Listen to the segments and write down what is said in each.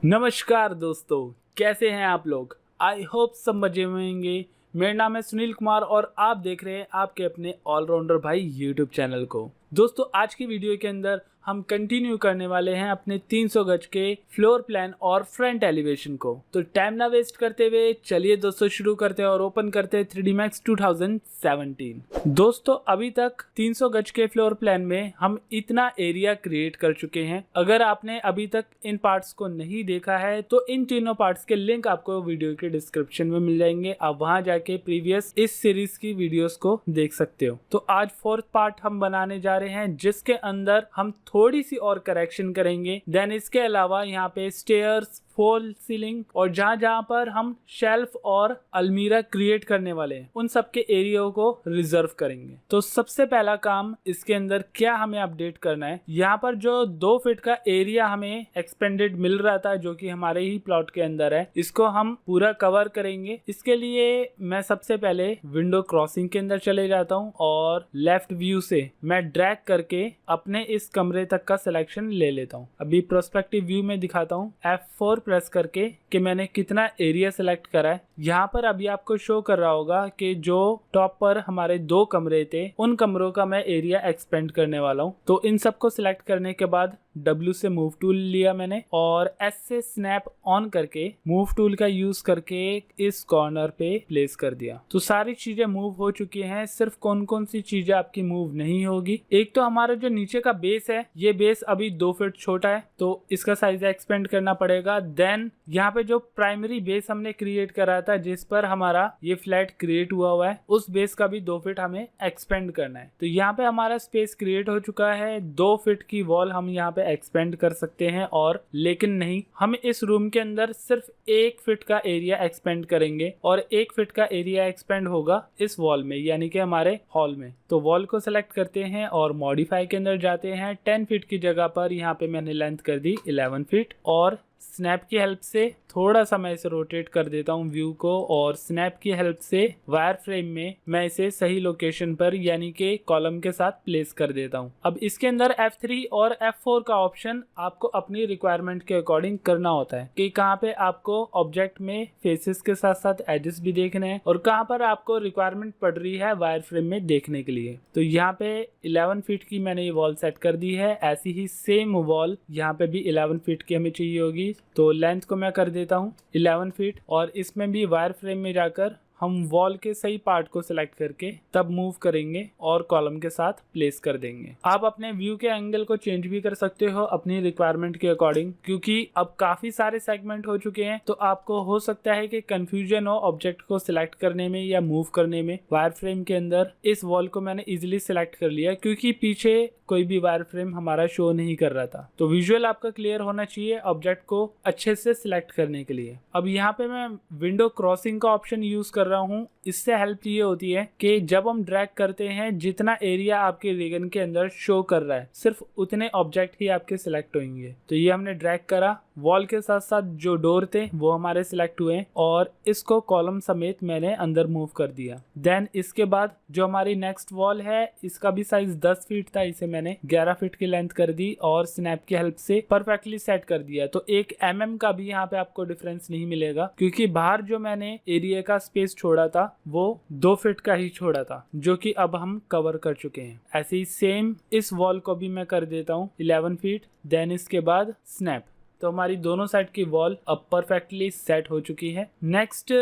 नमस्कार दोस्तों, कैसे हैं आप लोग। आई होप सब मजे में होंगे। मेरा नाम है सुनील कुमार और आप देख रहे हैं आपके अपने ऑलराउंडर भाई यूट्यूब चैनल को। दोस्तों, आज की वीडियो के अंदर हम कंटिन्यू करने वाले हैं अपने 300 गज के फ्लोर प्लान और फ्रंट एलिवेशन को। तो टाइम ना वेस्ट करते हुए चलिए दोस्तों शुरू करते हैं और ओपन करते हैं 3D Max 2017। दोस्तों, अभी तक 300 गज के फ्लोर प्लान में हम इतना एरिया क्रिएट कर चुके हैं। अगर आपने अभी तक इन पार्ट्स को नहीं देखा है तो इन तीनों पार्ट्स के लिंक आपको वीडियो के डिस्क्रिप्शन में मिल जाएंगे। आप वहां जाके प्रीवियस इस सीरीज की वीडियोस को देख सकते हो। तो आज फोर्थ पार्ट हम बनाने जा रहे हैं जिसके अंदर हम थोड़ी सी और करेक्शन करेंगे। देन इसके अलावा यहाँ पे स्टेयर्स, फॉल सीलिंग और जहां जहां पर हम शेल्फ और अलमीरा क्रिएट करने वाले हैं उन सब के एरिया को रिजर्व करेंगे। तो सबसे पहला काम इसके अंदर क्या हमें अपडेट करना है, यहाँ पर जो 2 फीट का एरिया हमें एक्सपेंडेड मिल रहा था जो कि हमारे ही प्लॉट के अंदर है, इसको हम पूरा कवर करेंगे। इसके लिए मैं सबसे पहले विंडो क्रॉसिंग के अंदर चले जाता हूँ और लेफ्ट व्यू से मैं ड्रैग करके अपने इस कमरे तक का सिलेक्शन ले लेता हूँ। अभी प्रोस्पेक्टिव व्यू में दिखाता हूँ F4 प्रेस करके कि मैंने कितना एरिया सेलेक्ट करा है। यहाँ पर अभी आपको शो कर रहा होगा कि जो टॉप पर हमारे 2 कमरे थे उन कमरों का मैं एरिया एक्सपेंड करने वाला हूँ। तो इन सबको सिलेक्ट करने के बाद W से मूव टूल लिया मैंने और S से स्नैप ऑन करके मूव टूल का यूज करके इस कॉर्नर पे प्लेस कर दिया। तो सारी चीजें मूव हो चुकी हैं। सिर्फ कौन कौन सी चीजें आपकी मूव नहीं होगी, एक तो हमारा जो नीचे का बेस है, ये बेस अभी 2 फीट छोटा है तो इसका साइज एक्सपेंड करना पड़ेगा। देन यहाँ पे जो प्राइमरी बेस हमने क्रिएट करा था जिस पर हमारा ये फ्लैट क्रिएट हुआ है, उस बेस का भी 2 फीट हमें एक्सपेंड करना है। तो यहाँ पे हमारा स्पेस क्रिएट हो चुका है। 2 फीट की वॉल हम यहाँ पे एक्सपेंड कर सकते हैं और लेकिन नहीं, हम इस रूम के अंदर सिर्फ 1 फीट का एरिया एक्सपेंड करेंगे और 1 फीट का एरिया एक्सपेंड होगा इस वॉल में, यानी कि हमारे हॉल में। तो वॉल को सिलेक्ट करते हैं और मॉडिफाई के अंदर जाते हैं। 10 फीट की जगह पर यहाँ पे मैंने लेंथ कर दी 11 फीट और स्नैप की हेल्प से थोड़ा सा मैं इसे रोटेट कर देता हूँ व्यू को और स्नैप की हेल्प से वायर फ्रेम में मैं इसे सही लोकेशन पर यानी कि कॉलम के साथ प्लेस कर देता हूँ। अब इसके अंदर F3 और F4 का ऑप्शन आपको अपनी रिक्वायरमेंट के अकॉर्डिंग करना होता है कि कहाँ पे आपको ऑब्जेक्ट में फेसेस के साथ साथ एजेस भी देखने हैं और कहाँ पर आपको रिक्वायरमेंट पड़ रही है वायर फ्रेम में देखने के लिए। तो यहाँ पे 11 फीट की मैंने ये वॉल सेट कर दी है। ऐसी ही सेम वॉल यहाँ पे भी 11 फीट की हमें चाहिए होगी। तो लेंथ को मैं कर देता हूँ 11 फीट और इसमें भी वायर फ्रेम में जाकर हम वॉल के सही पार्ट को सिलेक्ट करके तब मूव करेंगे और कॉलम के साथ प्लेस कर देंगे। आप अपने व्यू के एंगल को चेंज भी कर सकते हो अपनी रिक्वायरमेंट के अकॉर्डिंग, क्योंकि अब काफी सारे सेगमेंट हो चुके हैं तो आपको हो सकता है कि कंफ्यूजन हो ऑब्जेक्ट को सिलेक्ट करने में या मूव करने में। वायर फ्रेम के अंदर इस वॉल को मैंने इजिली सिलेक्ट कर लिया क्योंकि पीछे कोई भी वायर फ्रेम हमारा शो नहीं कर रहा था। तो विजुअल आपका क्लियर होना चाहिए ऑब्जेक्ट को अच्छे से सिलेक्ट करने के लिए। अब यहाँ पे मैं विंडो क्रॉसिंग का ऑप्शन यूज कर रहा हूँ। इससे हेल्प ये होती है कि जब हम ड्रैग करते हैं जितना एरिया आपके रीजन के अंदर शो कर रहा है सिर्फ उतने ऑब्जेक्ट ही आपके सिलेक्ट होंगे। तो ये हमने ड्रैग करा, वॉल के साथ साथ जो डोर थे वो हमारे सिलेक्ट हुए और इसको कॉलम समेत मैंने अंदर मूव कर दिया। देन इसके बाद जो हमारी नेक्स्ट वॉल है इसका भी साइज 10 फीट था, इसे मैंने 11 फीट की लेंथ कर दी और स्नैप की हेल्प से परफेक्टली सेट कर दिया। तो 1 mm का भी यहाँ पे आपको डिफरेंस नहीं मिलेगा क्योंकि बाहर जो मैंने एरिया का स्पेस छोड़ा था वो 2 फीट का ही छोड़ा था जो कि अब हम कवर कर चुके हैं। ऐसे ही सेम इस वॉल को भी मैं कर देता हूँ 11 फीट। देन इसके बाद स्नैप। तो हमारी दोनों साइड की वॉल अब परफेक्टली सेट हो चुकी है। नेक्स्ट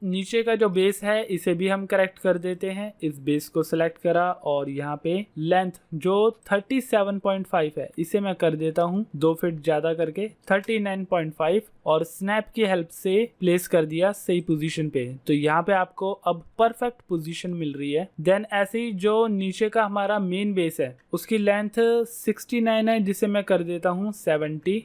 नीचे का जो बेस है इसे भी हम करेक्ट कर देते हैं। इस बेस को सिलेक्ट करा और यहाँ पे लेंथ जो 37.5 है इसे मैं कर देता हूँ 2 फीट ज्यादा करके 39.5 और स्नैप की हेल्प से प्लेस कर दिया सही पोजीशन पे। तो यहाँ पे आपको अब परफेक्ट पोजीशन मिल रही है। देन ऐसे ही जो नीचे का हमारा मेन बेस है उसकी लेंथ 69 है जिसे मैं कर देता हूँ 71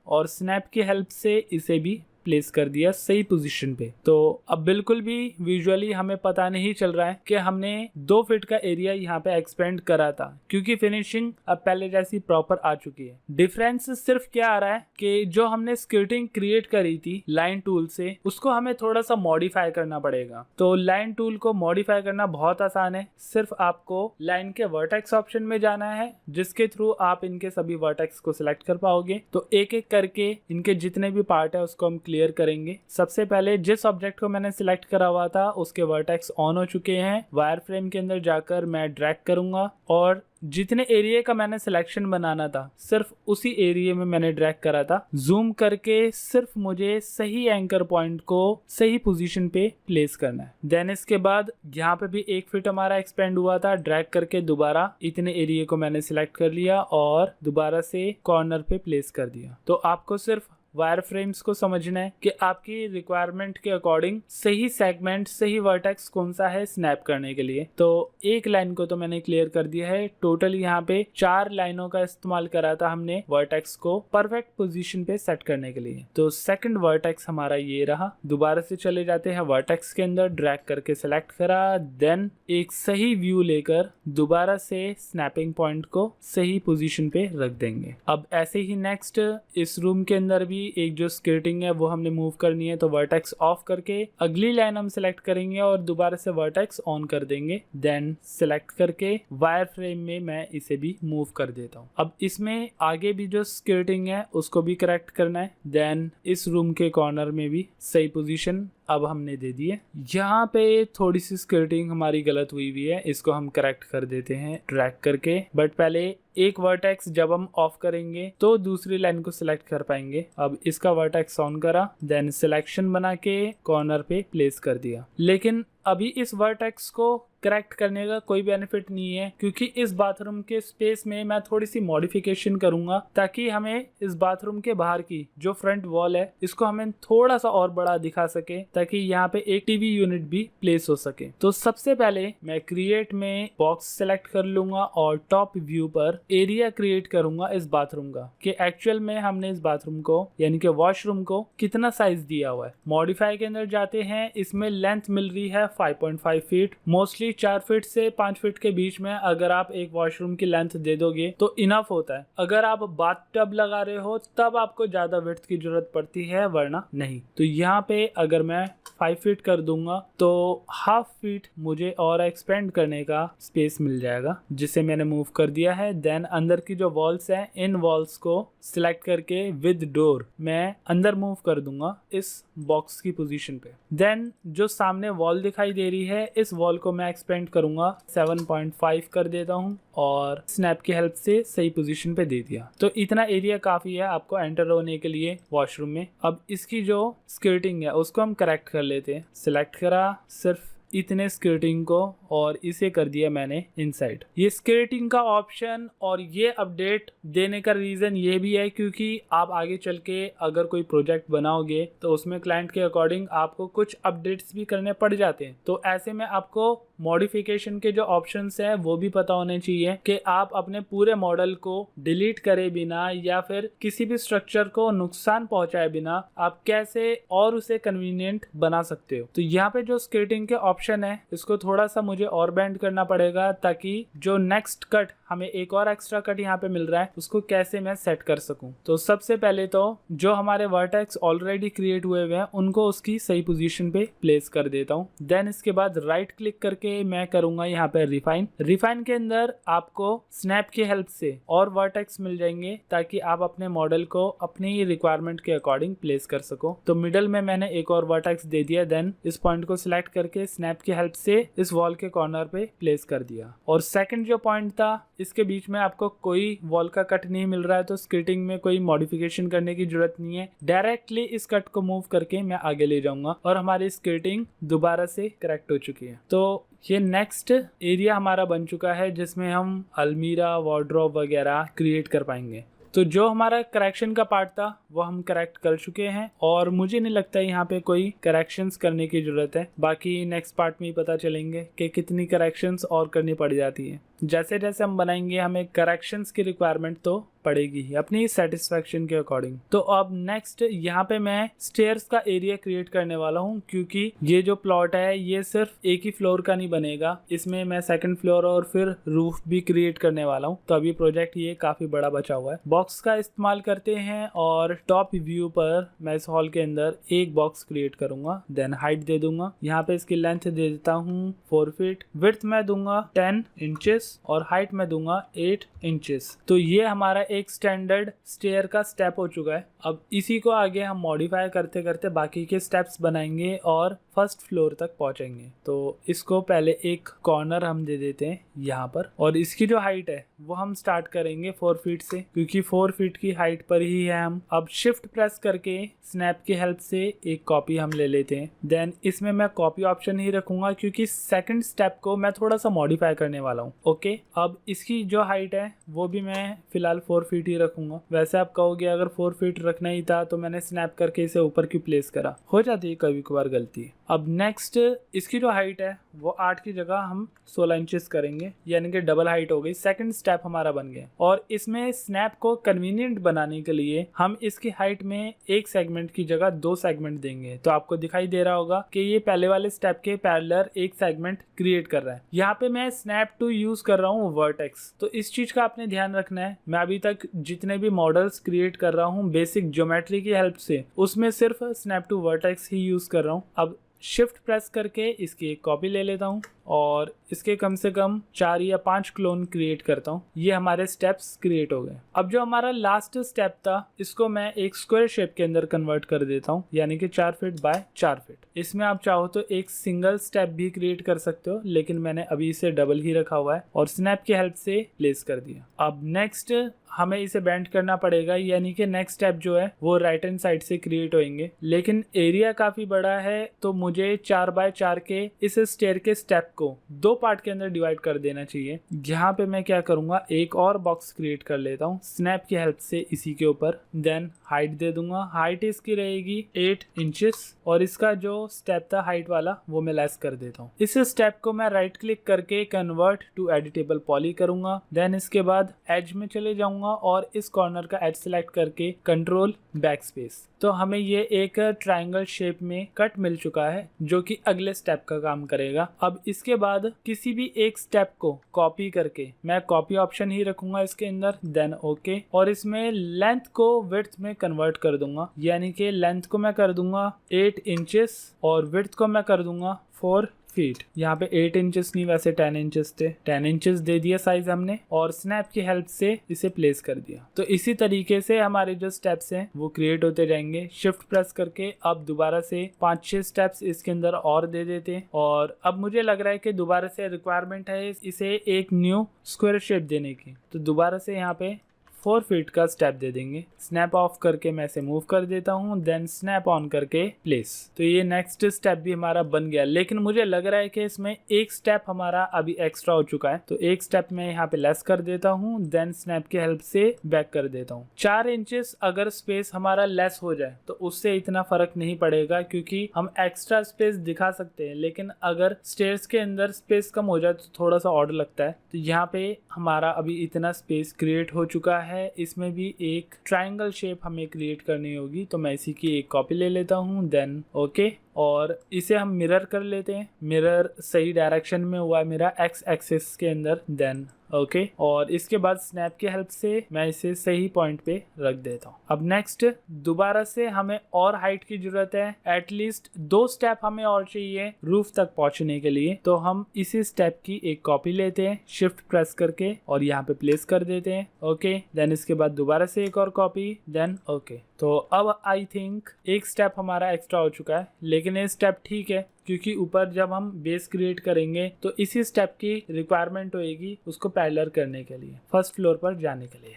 और स्नैप की हेल्प से इसे भी प्लेस कर दिया सही पोजीशन पे। तो अब बिल्कुल भी विजुअली हमें पता नहीं चल रहा है कि हमने 2 फीट का एरिया यहाँ पे एक्सपेंड करा था, क्योंकि फिनिशिंग अब पहले जैसी प्रॉपर आ चुकी है। डिफरेंस सिर्फ क्या आ रहा है कि जो हमने स्क्रिप्टिंग क्रिएट करी थी लाइन टूल से, उसको हमें थोड़ा सा मॉडिफाई करना पड़ेगा। तो लाइन टूल को मॉडिफाई करना बहुत आसान है। सिर्फ आपको लाइन के वर्टेक्स ऑप्शन में जाना है, जिसके थ्रू आप इनके सभी वर्टेक्स को सिलेक्ट कर पाओगे। तो एक एक करके इनके जितने भी पार्ट है उसको हम क्लियर करेंगे। सबसे पहले जिस ऑब्जेक्ट को मैंने सिलेक्ट करा हुआ था उसके वर्टेक्स ऑन हो चुके हैं। वायर फ्रेम के अंदर जाकर मैं ड्रैग करूंगा और जितने एरिया का मैंने सिलेक्शन बनाना था सिर्फ उसी एरिया में मैंने ड्रैग करा था। जूम करके सिर्फ मुझे सही एंकर पॉइंट को सही पोजीशन पे प्लेस करना है। देन इसके बाद यहाँ पे भी 1 फीट हमारा एक्सपेंड हुआ था। ड्रैग करके दोबारा इतने एरिया को मैंने सिलेक्ट कर लिया और दोबारा से कॉर्नर पे प्लेस कर दिया। तो आपको सिर्फ वायर फ्रेम्स को समझना है कि आपकी रिक्वायरमेंट के अकॉर्डिंग सही सेगमेंट, सही वर्टेक्स कौन सा है स्नैप करने के लिए। तो एक लाइन को तो मैंने क्लियर कर दिया है। टोटल यहाँ पे 4 लाइनों का इस्तेमाल करा था हमने वर्टेक्स को परफेक्ट पोजीशन पे सेट करने के लिए। तो सेकंड वर्टेक्स हमारा ये रहा। दोबारा से चले जाते हैं वर्टेक्स के अंदर, ड्रैग करके सिलेक्ट करा, देन एक सही व्यू लेकर दोबारा से स्नैपिंग पॉइंट को सही पोजीशन पे रख देंगे। अब ऐसे ही नेक्स्ट इस रूम के अंदर भी एक जो स्क्रिप्टिंग है वो हमने मूव करनी है। तो वर्टेक्स ऑफ करके अगली लाइन हम सिलेक्ट करेंगे और दोबारा से वर्टेक्स ऑन कर देंगे। देन सिलेक्ट करके वायर फ्रेम में मैं इसे भी मूव कर देता हूँ। अब इसमें आगे भी जो स्क्रिप्टिंग है उसको भी करेक्ट करना है। देन इस रूम के कॉर्नर में भी सही पोजीशन अब हमने दे दी है। यहाँ पे थोड़ी सी स्क्रिप्टिंग हमारी गलत हुई है, इसको हम करेक्ट कर देते हैं ड्रैग करके। बट पहले एक वर्टेक्स जब हम ऑफ करेंगे तो दूसरी लाइन को सिलेक्ट कर पाएंगे। अब इसका वर्टेक्स ऑन करा, देन सिलेक्शन बना के कॉर्नर पे प्लेस कर दिया। लेकिन अभी इस वर्टेक्स को करेक्ट करने का कोई बेनिफिट नहीं है, क्योंकि इस बाथरूम के स्पेस में मैं थोड़ी सी मॉडिफिकेशन करूंगा ताकि हमें इस बाथरूम के बाहर की जो फ्रंट वॉल है इसको हमें थोड़ा सा और बड़ा दिखा सके, ताकि यहाँ पे एक टीवी यूनिट भी प्लेस हो सके। तो सबसे पहले मैं क्रिएट में बॉक्स सेलेक्ट कर लूंगा और टॉप व्यू पर एरिया क्रिएट करूंगा इस बाथरूम का, कि एक्चुअल में हमने इस बाथरूम को यानी कि वॉशरूम को कितना साइज दिया हुआ है। मॉडिफाई के अंदर जाते हैं, इसमें लेंथ मिल रही है 5.5 फीट। मोस्टली 4 फीट से 5 फीट के बीच में अगर आप एक वॉशरूम की लेंथ दे दोगे तो इनफ होता है। अगर आप बाथटब लगा रहे हो तब आपको ज्यादा विड्थ की जरूरत पड़ती है, वरना नहीं। तो यहाँ पे अगर मैं 5 फीट कर दूंगा तो हाफ फीट मुझे और एक्सपेंड करने का स्पेस मिल जाएगा, जिसे मैंने मूव कर दिया है। देन अंदर की जो वॉल्स हैं, इन वॉल्स को सिलेक्ट करके विद डोर मैं अंदर मूव कर दूंगा इस बॉक्स की पोजीशन पे। देन जो सामने वॉल दिखाई दे रही है, इस वॉल को मैं एक्सपेंड करूंगा, 7.5 कर देता हूं और स्नैप की हेल्प से सही पोजीशन पे दे दिया। तो इतना एरिया काफी है आपको एंटर होने के लिए वॉशरूम में। अब इसकी जो स्क्रिप्टिंग है उसको हम करेक्ट कर लेते हैं। सिलेक्ट करा सिर्फ इतने स्क्रिप्टिंग को और इसे कर दिया मैंने इनसाइड। ये स्क्रिप्टिंग का ऑप्शन और ये अपडेट देने का रीजन ये भी है क्योंकि आप आगे चल के अगर कोई प्रोजेक्ट बनाओगे तो उसमें क्लाइंट के अकॉर्डिंग आपको कुछ अपडेट्स भी करने पड़ जाते हैं। तो ऐसे में आपको मॉडिफिकेशन के जो ऑप्शंस है वो भी पता होने चाहिए कि आप अपने पूरे मॉडल को डिलीट करे बिना या फिर किसी भी स्ट्रक्चर को नुकसान पहुंचाए बिना आप कैसे और उसे कन्वीनियंट बना सकते हो। तो यहाँ पे जो स्क्रिप्टिंग के ऑप्शन है इसको थोड़ा सा मुझे और बेंड करना पड़ेगा, ताकि जो नेक्स्ट कट हमें एक और एक्स्ट्रा कट यहाँ पे मिल रहा है उसको कैसे मैं सेट कर सकूं। तो सबसे पहले तो जो हमारे वर्टेक्स ऑलरेडी क्रिएट हुए हुए हैं उनको उसकी सही पोजीशन पे प्लेस कर देता हूँ। देन इसके बाद राइट क्लिक करके मैं करूंगा यहाँ पे रिफाइन। रिफाइन के अंदर आपको स्नैप की हेल्प से और वर्टेक्स मिल जाएंगे ताकि आप अपने मॉडल को अपनी रिक्वायरमेंट के अकॉर्डिंग प्लेस कर सको। तो मिडल में मैंने एक और वर्टेक्स दे दिया। देन इस पॉइंट को सिलेक्ट करके स्नैप की हेल्प से इस वॉल के कॉर्नर पे प्लेस कर दिया। और सेकंड जो पॉइंट था, इसके बीच में आपको कोई वॉल का कट नहीं मिल रहा है तो स्क्रिप्टिंग में कोई मॉडिफिकेशन करने की जरूरत नहीं है। डायरेक्टली इस कट को मूव करके मैं आगे ले जाऊंगा और हमारी स्क्रिप्टिंग दोबारा से करेक्ट हो चुकी है। तो ये नेक्स्ट एरिया हमारा बन चुका है जिसमें हम अलमीरा, वार्डरोब वगैरह क्रिएट कर पाएंगे। तो जो हमारा करेक्शन का पार्ट था वो हम करेक्ट कर चुके हैं और मुझे नहीं लगता यहाँ पे कोई करेक्शंस करने की जरूरत है। बाकी नेक्स्ट पार्ट में ही पता चलेंगे कि कितनी करेक्शंस और करनी पड़ जाती है। जैसे जैसे हम बनाएंगे हमें करेक्शंस की रिक्वायरमेंट तो पड़ेगी ही अपनी सेटिस्फेक्शन के अकॉर्डिंग। तो अब नेक्स्ट यहाँ पे मैं स्टेयर्स का एरिया क्रिएट करने वाला हूँ, क्योंकि ये जो प्लॉट है ये सिर्फ एक ही फ्लोर का नहीं बनेगा, इसमें मैं सेकंड फ्लोर और फिर रूफ भी क्रिएट करने वाला हूँ। तो अभी प्रोजेक्ट ये काफी बड़ा बचा हुआ है। बॉक्स का इस्तेमाल करते हैं और टॉप व्यू पर मैं इस हॉल के अंदर एक बॉक्स क्रिएट करूंगा, देन हाइट दे दूंगा। यहाँ पे इसकी लेंथ दे देता हूँ 4 फीट, विड्थ मैं दूंगा 10 इंचेस और हाइट में दूंगा 8 इंचेस। तो ये हमारा एक स्टैंडर्ड स्टेयर का स्टेप हो चुका है। अब इसी को आगे हम मॉडिफाई करते करते बाकी के स्टेप्स बनाएंगे और फर्स्ट फ्लोर तक पहुंचेंगे। तो इसको पहले एक कॉर्नर हम दे देते हैं यहाँ पर, और इसकी जो हाइट है वो हम स्टार्ट करेंगे 4 फीट से, क्योंकि 4 फीट की हाइट पर ही है हम। अब शिफ्ट प्रेस करके स्नैप की हेल्प से एक कॉपी हम ले लेते हैं। देन इसमें मैं कॉपी ऑप्शन ही रखूंगा, क्योंकि सेकंड स्टेप को मैं थोड़ा सा मॉडिफाई करने वाला हूँ। ओके, अब इसकी जो हाइट है वो भी मैं फिलहाल 4 फीट ही रखूंगा। वैसे आप कहोगे अगर 4 फीट रखना ही था तो मैंने स्नैप करके इसे ऊपर क्यों प्लेस करा, हो जाती है कभी कभार गलती। अब नेक्स्ट इसकी जो हाइट है वो 8 की जगह हम 16 इंचेस करेंगे, यानी कि डबल हाइट हो गई। सेकंड स्टेप हमारा बन गया। और इसमें स्नैप को कन्वीनियंट बनाने के लिए हम इसकी हाइट में एक सेगमेंट की जगह 2 सेगमेंट देंगे। तो आपको दिखाई दे रहा होगा कि ये पहले वाले स्टेप के पैरेलल एक सेगमेंट क्रिएट कर रहा है। यहाँ पे मैं स्नैप टू यूज कर रहा हूँ वर्टेक्स, तो इस चीज का आपने ध्यान रखना है। मैं अभी तक जितने भी मॉडल्स क्रिएट कर रहा हूँ बेसिक ज्योमेट्री की हेल्प से, उसमें सिर्फ स्नैप टू वर्टेक्स ही यूज कर रहा हूँ। अब शिफ्ट प्रेस करके इसकी एक कॉपी ले लेता हूँ और इसके कम से कम 4 या 5 क्लोन क्रिएट करता हूँ। ये हमारे स्टेप्स क्रिएट हो गए। अब जो हमारा लास्ट स्टेप था इसको मैं एक स्क्वायर शेप के अंदर कन्वर्ट कर देता हूँ, यानी कि 4 फीट बाय 4 फीट। इसमें आप चाहो तो एक सिंगल स्टेप भी क्रिएट कर सकते हो, लेकिन मैंने अभी इसे डबल ही रखा हुआ है और स्नैप की हेल्प से प्लेस कर दिया। अब नेक्स्ट हमें इसे बेंड करना पड़ेगा, यानी कि नेक्स्ट स्टेप जो है वो राइट हैंड साइड से क्रिएट होंगे, लेकिन एरिया काफी बड़ा है तो मुझे 4 बाय 4 के इस स्टेयर के स्टेप को 2 पार्ट के अंदर डिवाइड कर देना चाहिए। यहाँ पे मैं क्या करूंगा, एक और बॉक्स क्रिएट कर लेता हूँ स्नैप की हेल्प से इसी के ऊपर। देन हाइट दे दूंगा, हाइट इसकी रहेगी 8 इंचेस और इसका जो स्टेप था हाइट वाला वो मैं लेस कर देता हूँ। इस स्टेप को मैं राइट क्लिक करके कन्वर्ट टू एडिटेबल पॉली करूंगा। देन इसके बाद एज में चले जाऊंगा और इस कॉर्नर का एज सिलेक्ट करके कंट्रोल बैक स्पेस। तो हमें ये एक ट्रायंगल शेप में कट मिल चुका है जो कि अगले स्टेप का काम करेगा। अब इसके बाद किसी भी एक स्टेप को कॉपी करके मैं कॉपी ऑप्शन ही रखूंगा इसके अंदर, देन ओके, और इसमें लेंथ को विड्थ में कन्वर्ट कर दूंगा, यानी कि लेंथ को मैं कर दूंगा 8 इंचेस और विड्थ को मैं कर दूंगा 4 फीट। यहाँ पे 8 इंचेस नहीं, वैसे 10 इंचेस थे, 10 इंचेस दे दिया साइज हमने और स्नैप की हेल्प से इसे प्लेस कर दिया। तो इसी तरीके से हमारे जो स्टेप्स हैं वो क्रिएट होते जाएंगे। शिफ्ट प्रेस करके अब दोबारा से 5-6 स्टेप्स इसके अंदर और दे देते हैं। और अब मुझे लग रहा है कि दोबारा से रिक्वायरमेंट है इसे एक न्यू स्क्वायर शेप देने की, तो दोबारा से यहाँ पे 4 फीट का स्टेप दे देंगे। स्नैप ऑफ करके मैं इसे मूव कर देता हूँ, देन स्नैप ऑन करके प्लेस। तो ये नेक्स्ट स्टेप भी हमारा बन गया, लेकिन मुझे लग रहा है कि इसमें एक स्टेप हमारा अभी एक्स्ट्रा हो चुका है, तो एक स्टेप मैं यहाँ पे लेस कर देता हूँ, देन स्नैप की हेल्प से बैक कर देता हूँ। 4 इंचेस अगर स्पेस हमारा लेस हो जाए तो उससे इतना फर्क नहीं पड़ेगा, क्योंकि हम एक्स्ट्रा स्पेस दिखा सकते हैं, लेकिन अगर स्टेयर्स के अंदर स्पेस कम हो जाए तो थोड़ा सा ऑड लगता है। तो यहाँ पे हमारा अभी इतना स्पेस क्रिएट हो चुका है। इसमें भी एक ट्रायंगल शेप हमें क्रिएट करनी होगी, तो मैं इसी की एक कॉपी ले लेता हूँ, देन ओके, और इसे हम मिरर कर लेते हैं। मिरर सही डायरेक्शन में हुआ है मेरा एक्स एक्सिस के अंदर, देन ओके, और इसके बाद स्नैप की हेल्प से मैं इसे सही पॉइंट पे रख देता हूँ। अब नेक्स्ट दोबारा से हमें और हाइट की जरूरत है, एटलीस्ट 2 स्टेप हमें और चाहिए रूफ तक पहुंचने के लिए। तो हम इसी स्टेप की एक कॉपी लेते हैं, शिफ्ट प्रेस करके और यहाँ पे प्लेस कर देते हैं, ओके। देन इसके बाद दोबारा से एक और कॉपी, देन ओके। तो अब आई थिंक एक स्टेप हमारा एक्स्ट्रा हो चुका है, लेकिन ये स्टेप ठीक है क्योंकि ऊपर जब हम बेस क्रिएट करेंगे तो इसी स्टेप की रिक्वायरमेंट होएगी उसको पैरेलल करने के लिए, फर्स्ट फ्लोर पर जाने के लिए।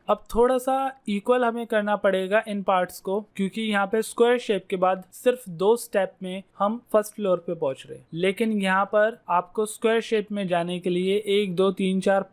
अब थोड़ा सा इक्वल हमें करना पड़ेगा इन पार्ट्स को, क्योंकि यहाँ पे स्क्वायर शेप के बाद सिर्फ 2 स्टेप में हम फर्स्ट फ्लोर पे पहुंच रहे हैं, लेकिन यहाँ पर आपको स्क्वायर शेप में जाने के लिए 1 2 3 4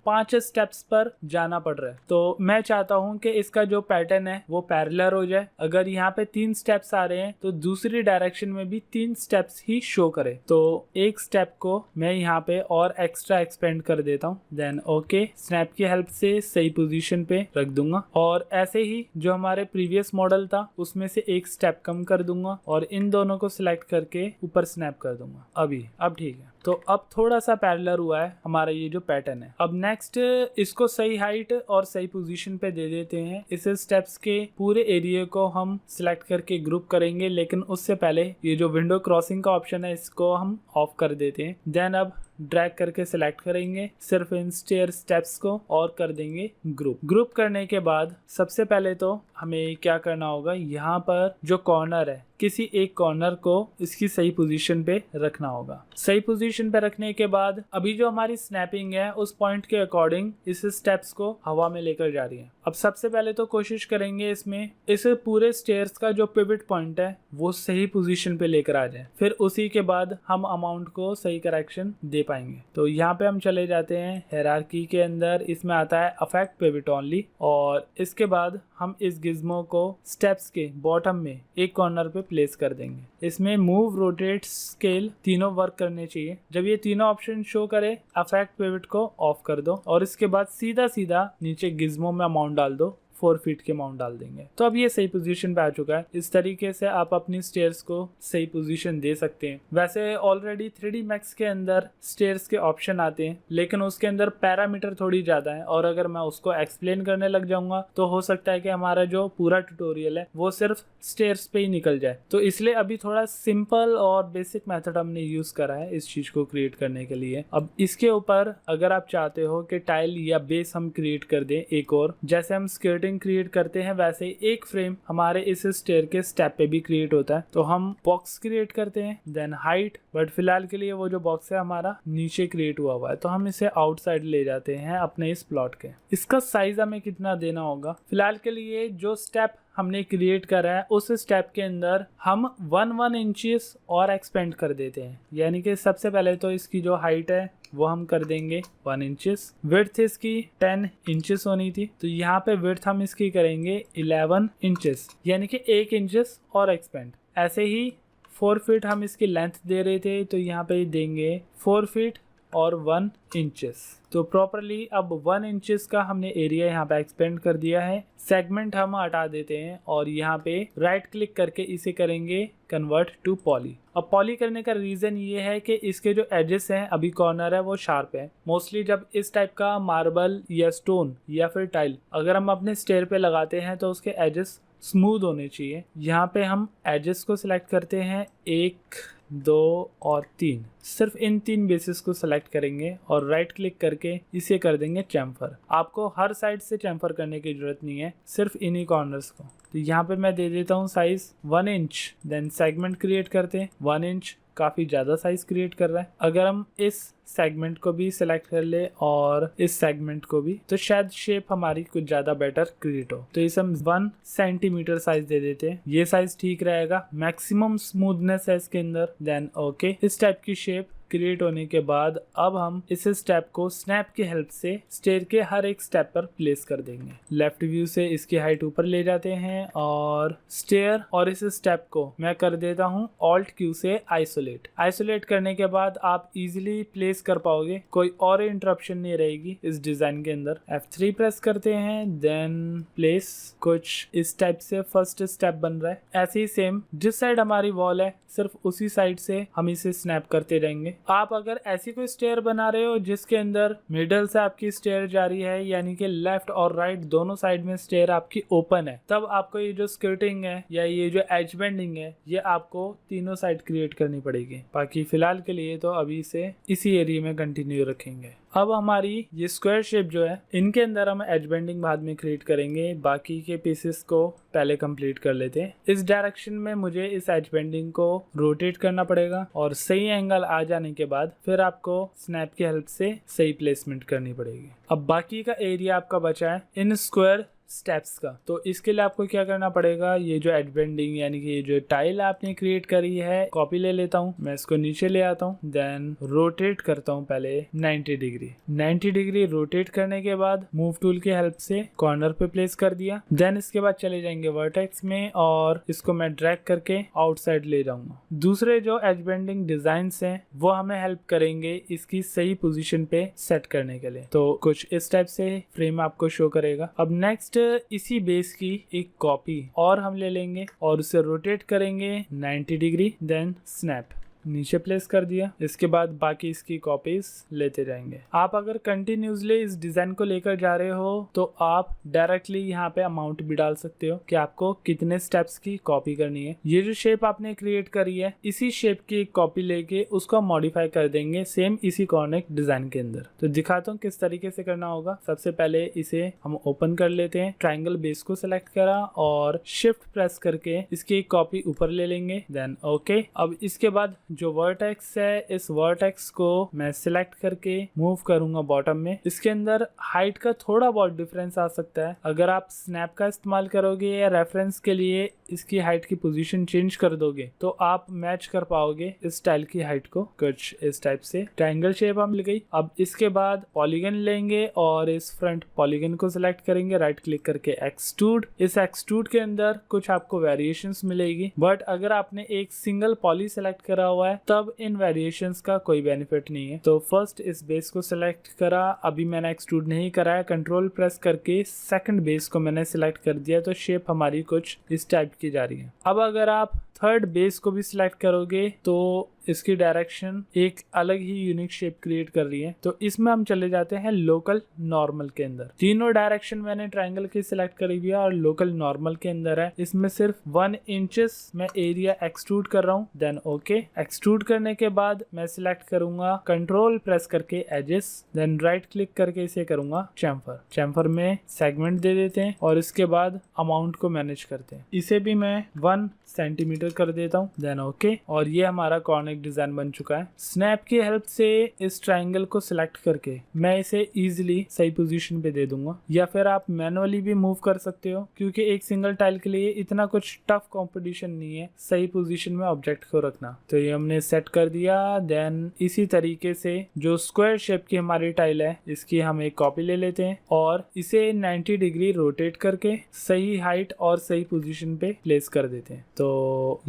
5 स्टेप्स पर जाना पड़ रहा है। तो मैं चाहता हूँ कि इसका जो पैटर्न है वो पैरेलल हो जाए। अगर यहाँ पे 3 स्टेप्स आ रहे हैं तो दूसरी डायरेक्शन में भी 3 स्टेप्स ही शो करे। तो एक स्टेप को मैं यहाँ पे और एक्स्ट्रा एक्सपेंड कर देता हूँ, देन ओके स्नैप की हेल्प से सही पोजीशन पे रख दूंगा, और ऐसे ही जो हमारे प्रीवियस मॉडल था उसमें से एक स्टेप कम कर दूंगा और इन दोनों को सिलेक्ट करके ऊपर स्नैप कर दूंगा। अब ठीक है। तो अब थोड़ा सा पैरेलल हुआ है हमारा ये जो पैटर्न है। अब नेक्स्ट इसको सही हाइट और सही पोजीशन पे दे देते हैं। इस स्टेप्स के पूरे एरिया को हम सिलेक्ट करके ग्रुप करेंगे, लेकिन उससे पहले ये जो विंडो क्रॉसिंग का ऑप्शन है इसको हम ऑफ कर देते हैं। देन अब ड्रैग करके सिलेक्ट करेंगे सिर्फ इन स्टेयर स्टेप्स को और कर देंगे ग्रुप करने के बाद सबसे पहले तो हमें क्या करना होगा, यहाँ पर जो कॉर्नर है किसी एक कॉर्नर को इसकी सही पोजीशन पे रखना होगा। सही पोजीशन पे रखने के बाद अभी जो हमारी स्नैपिंग है उस पॉइंट के अकॉर्डिंग इस स्टेप्स को हवा में लेकर जा रही है। अब सबसे पहले तो कोशिश करेंगे इसमें इस पूरे स्टेयर्स का जो पिवट पॉइंट है वो सही पोजीशन पे लेकर आ जाए, फिर उसी के बाद हम अमाउंट को सही करेक्शन दे पाएंगे। तो यहाँ पे हम चले जाते हैं हायरार्की के अंदर, इसमें आता है अफेक्ट पिवट ओनली, और इसके बाद हम इस गिज्मो को स्टेप्स के बॉटम में एक कॉर्नर पे प्लेस कर देंगे। इसमें मूव, रोटेट, स्केल तीनों वर्क करने चाहिए। जब ये तीनों ऑप्शन शो करे अफेक्ट पिवट को ऑफ कर दो और इसके बाद सीधा सीधा नीचे गिज्मो में अमाउंट डाल दो, 4 फीट के अमाउंट डाल देंगे। तो अब ये सही पोजीशन पे आ चुका है। इस तरीके से आप अपनी स्टेयर्स को सही पोजीशन दे सकते हैं। वैसे ऑलरेडी 3D Max के अंदर स्टेयर्स के ऑप्शन आते हैं, लेकिन उसके अंदर पैरामीटर थोड़ी ज्यादा है, और अगर मैं उसको एक्सप्लेन करने लग जाऊंगा तो हो सकता है कि हमारा जो पूरा ट्यूटोरियल है वो सिर्फ स्टेयर्स पे ही निकल जाए। तो इसलिए अभी थोड़ा सिंपल और बेसिक मेथड हमने यूज करा है इस चीज को क्रिएट करने के लिए। अब इसके ऊपर अगर आप चाहते हो कि टाइल या बेस हम क्रिएट कर दें एक और, जैसे हम स्कर्टिंग क्रिएट करते हैं वैसे एक फ्रेम हमारे इस स्टेयर के स्टेप पे भी क्रिएट होता है। तो हम बॉक्स क्रिएट करते हैं, देन हाइट, बट फिलहाल के लिए वो जो बॉक्स है हमारा नीचे क्रिएट हुआ है, तो हम इसे आउटसाइड ले जाते हैं अपने इस प्लॉट के। इसका साइज हमें कितना देना होगा, फिलहाल के लिए जो स्टेप हमने क्रिएट करा है उस स्टेप के अंदर हम 1 इंचेस और एक्सपेंड कर देते हैं। यानी कि सबसे पहले तो इसकी जो हाइट है वो हम कर देंगे 1 इंचेस। विड्थ इसकी 10 इंचेस होनी थी, तो यहाँ पे विड्थ हम इसकी करेंगे 11 इंचेस, यानी कि 1 इंचेस और एक्सपेंड। ऐसे ही 4 फीट हम इसकी लेंथ दे रहे थे, तो यहाँ पे देंगे 4 फीट और 1 इंचेस। तो प्रॉपरली अब 1 इंचेस का हमने एरिया यहाँ पे एक्सपेंड कर दिया है। सेगमेंट हम हटा देते हैं और यहाँ पे राइट क्लिक करके इसे करेंगे कन्वर्ट टू पॉली। अब पॉली करने का रीजन ये है कि इसके जो एजेस हैं, अभी कॉर्नर है वो शार्प है। मोस्टली जब इस टाइप का मार्बल या स्टोन या फिर टाइल अगर हम अपने स्टेयर पे लगाते हैं तो उसके एजेस स्मूथ होने चाहिए। यहाँ पे हम एजेस को सिलेक्ट करते हैं 1 2 और 3, सिर्फ इन 3 बेसिस को सिलेक्ट करेंगे और राइट क्लिक करके इसे कर देंगे चैम्फर। आपको हर साइड से चैम्फर करने की जरूरत नहीं है, सिर्फ इन्हीं कॉर्नर्स को। तो यहाँ पे मैं दे देता हूँ size 1 inch, then segment create करते हैं। 1 इंच काफी ज्यादा साइज क्रिएट कर रहा है। अगर हम इस सेगमेंट को भी सिलेक्ट कर ले और इस सेगमेंट को भी, तो शायद शेप हमारी कुछ ज्यादा बेटर क्रिएट हो। तो इसे हम 1 सेंटीमीटर साइज दे देते हैं, ये साइज ठीक रहेगा। मैक्सिमम स्मूथनेस है इसके अंदर। देन ओके, इस टाइप की शेप क्रिएट होने के बाद अब हम इस स्टेप को स्नैप की हेल्प से स्टेयर के हर एक स्टेप पर प्लेस कर देंगे। लेफ्ट व्यू से इसकी हाइट ऊपर ले जाते हैं और स्टेयर और इस स्टेप को मैं कर देता हूँ ऑल्ट क्यू से आइसोलेट। आइसोलेट करने के बाद आप इजीली प्लेस कर पाओगे, कोई और इंटरप्शन नहीं रहेगी इस डिजाइन के अंदर। F3 प्रेस करते हैं, देन प्लेस। कुछ इस टाइप से फर्स्ट स्टेप बन रहा है। ऐसे ही सेम जिस साइड हमारी वॉल है सिर्फ उसी साइड से हम इसे स्नैप करते रहेंगे। आप अगर ऐसी कोई स्टेयर बना रहे हो जिसके अंदर मिडल से आपकी स्टेयर जा रही है, यानी कि लेफ्ट और राइट दोनों साइड में स्टेयर आपकी ओपन है, तब आपको ये जो स्कर्टिंग है या ये जो एज बेंडिंग है ये आपको तीनों साइड क्रिएट करनी पड़ेगी। बाकी फिलहाल के लिए तो अभी इसे इसी एरिया में कंटिन्यू रखेंगे। अब हमारी ये स्क्वायर शेप जो है इनके अंदर हम एज बेंडिंग बाद में क्रिएट करेंगे, बाकी के पीसेस को पहले कंप्लीट कर लेते हैं। इस डायरेक्शन में मुझे इस एज बेंडिंग को रोटेट करना पड़ेगा और सही एंगल आ जाने के बाद फिर आपको स्नैप की हेल्प से सही प्लेसमेंट करनी पड़ेगी। अब बाकी का एरिया आपका बचा है इन स्क्वायर स्टेप्स का, तो इसके लिए आपको क्या करना पड़ेगा, ये जो एज बेंडिंग यानी कि ये जो टाइल आपने क्रिएट करी है, कॉपी ले लेता हूँ मैं, इसको नीचे ले आता हूँ, देन रोटेट करता हूँ पहले 90 डिग्री। 90 डिग्री रोटेट करने के बाद मूव टूल की हेल्प से कॉर्नर पे प्लेस कर दिया। देन इसके बाद चले जाएंगे वर्टेक्स में और इसको मैं ड्रैग करके आउटसाइड ले जाऊंगा। दूसरे जो एज बेंडिंग डिजाइन हैं वो हमें हेल्प करेंगे इसकी सही पोजीशन पे सेट करने के लिए, तो कुछ इस टाइप से फ्रेम आपको शो करेगा। अब नेक्स्ट इसी बेस की एक कॉपी और हम ले लेंगे और उसे रोटेट करेंगे 90 डिग्री, देन स्नैप नीचे प्लेस कर दिया। इसके बाद बाकी इसकी कॉपीज लेते जाएंगे। आप अगर कंटिन्यूसली इस डिजाइन को लेकर जा रहे हो तो आप डायरेक्टली यहाँ पे अमाउंट भी डाल सकते हो कि आपको कितने स्टेप्स की कॉपी करनी है। ये जो शेप आपने क्रिएट करी है इसी शेप की एक कॉपी लेके उसको मॉडिफाई कर देंगे सेम इसी कॉर्निक डिजाइन के अंदर। तो दिखाता हूँ किस तरीके से करना होगा। सबसे पहले इसे हम ओपन कर लेते हैं, ट्राइंगल बेस को सिलेक्ट करा और शिफ्ट प्रेस करके इसकी एक कॉपी ऊपर ले लेंगे, देन ओके। अब इसके बाद जो वर्टेक्स है इस वर्टेक्स को मैं सिलेक्ट करके मूव करूंगा बॉटम में। इसके अंदर हाइट का थोड़ा बहुत डिफरेंस आ सकता है। अगर आप स्नैप का इस्तेमाल करोगे या रेफरेंस के लिए इसकी हाइट की पोजीशन चेंज कर दोगे तो आप मैच कर पाओगे इस टाइल की हाइट को। कुछ इस टाइप से ट्रायंगल शेप हम मिल गई। अब इसके बाद पॉलीगन लेंगे और इस फ्रंट पॉलीगन को सिलेक्ट करेंगे, राइट क्लिक करके एक्सट्रूड। इस एक्सट्रूड के अंदर कुछ आपको वेरिएशंस मिलेगी, बट अगर आपने एक सिंगल पॉली सेलेक्ट करा हुआ है तब इन वेरिएशंस का कोई बेनिफिट नहीं है। तो फर्स्ट इस बेस को सिलेक्ट करा, अभी मैंने एक्सट्रूड नहीं करा है, कंट्रोल प्रेस करके सेकंड बेस को मैंने सिलेक्ट कर दिया, तो शेप हमारी कुछ इस टाइप की जा रही है। अब अगर आप थर्ड बेस को भी सिलेक्ट करोगे तो इसकी डायरेक्शन एक अलग ही यूनिक शेप क्रिएट कर रही है। तो इसमें हम चले जाते हैं लोकल नॉर्मल के अंदर। तीनों डायरेक्शन मैंने ट्रायंगल की सिलेक्ट करी हुई है और लोकल नॉर्मल के अंदर है। इसमें सिर्फ 1 इंचेस मैं एरिया एक्सट्रूड कर रहा हूँ, देन ओके। एक्सट्रूड करने के बाद मैं सिलेक्ट करूंगा, कंट्रोल प्रेस करके एजेस, देन राइट क्लिक करके इसे करूंगा चैम्फर। चैम्फर में सेगमेंट दे देते हैं और इसके बाद अमाउंट को मैनेज करते हैं। इसे भी मैं 1 सेंटीमीटर कर देता हूँ, देन ओके। और ये हमारा कॉर्निक डिजाइन बन चुका है। स्नैप की हेल्प से इस ट्रायंगल को सिलेक्ट करके मैं इसे इजीली सही पोजीशन पे दे दूंगा, या फिर आप मैनुअली भी मूव कर सकते हो क्योंकि एक सिंगल टाइल के लिए इतना कुछ टफ कंपटीशन नहीं है सही पोजीशन में ऑब्जेक्ट को रखना। तो ये हमने सेट कर दिया। देन इसी तरीके से जो स्क्वायर शेप की हमारी टाइल है इसकी हम एक कॉपी ले लेते हैं और इसे 90 डिग्री रोटेट करके सही हाइट और सही पोजीशन पे प्लेस कर देते हैं। तो